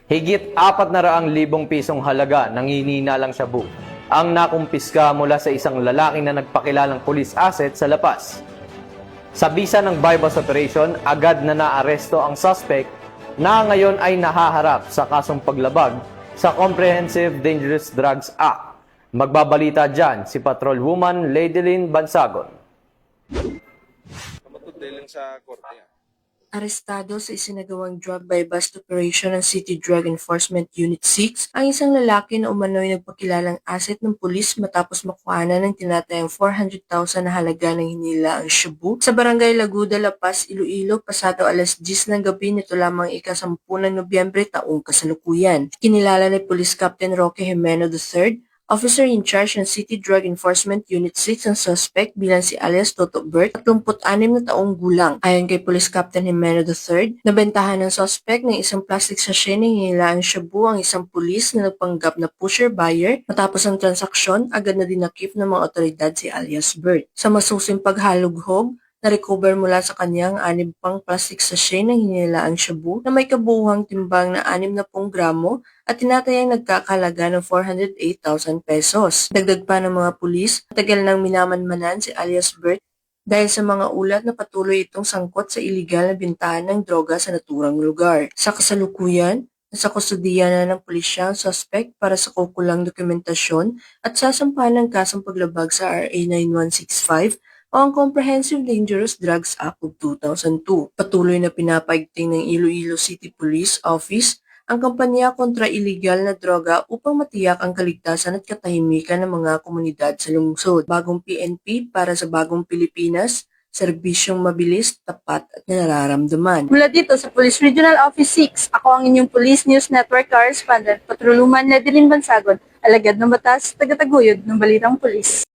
Higit 400,000 pisong halaga ng hinihinalang shabu ang nakumpiska mula sa isang lalaki na nagpakilalang police asset sa La Paz. Sa bisa ng bypass operation, agad na naaresto ang suspect na ngayon ay nahaharap sa kasong paglabag sa Comprehensive Dangerous Drugs Act. Magbabalita dyan si Patrolwoman Ladylyn Bansagon. Kamatod lang sa korte. Arestado sa isinagawang drug buy-bust operation ng City Drug Enforcement Unit 6 ang isang lalaki na umano'y nagpakilalang asset ng pulis matapos makuhanan ng tinatayang 400,000 na halaga ng hinilaang shabu sa Barangay Laguda, La Paz, Iloilo, pasado alas 10 ng gabi nito lamang ika-10 ng Nobyembre taong kasalukuyan. Kinilala ni Police Captain Roque Jimeno III, Officer in charge ng City Drug Enforcement Unit 6 ang suspect bilang si alias Toto Bert, 36 na taong gulang. Ayon kay Police Captain Jimeno III, nabentahan ng suspect ng isang plastic sachet na hinilaang shabu ang isang pulis na nagpanggap na pusher-buyer. Matapos ang transaksyon, agad na dinakip ng mga otoridad si alias Bert. Sa masusing paghalughog, na-recover mula sa kanyang 6 pang plastic sachet ng hinilaang shabu na may kabuuhang timbang na 60 gramo at tinatayang nagkakalaga ng 408,000 pesos. Dagdag pa ng mga pulis, matagal nang minamanmanan si alias Bert dahil sa mga ulat na patuloy itong sangkot sa iligal na bintahan ng droga sa naturang lugar. Sa kasalukuyan, nasa kustudiya na ng pulisya ang suspect para sa kukulang dokumentasyon at sasampahan ng kasong paglabag sa RA 9165 o ang Comprehensive Dangerous Drugs Act of 2002. Patuloy na pinapaigting ng Iloilo City Police Office ang kampanya kontra iligal na droga upang matiyak ang kaligtasan at katahimikan ng mga komunidad sa lungsod. Bagong PNP para sa bagong Pilipinas, serbisyong mabilis, tapat at nararamdaman. Mula dito sa Police Regional Office 6, ako ang inyong Police News Network Correspondent, Patrolwoman Ladylyn Bansagon, alagad ng batas, tagataguyod ng Balitang Pulis.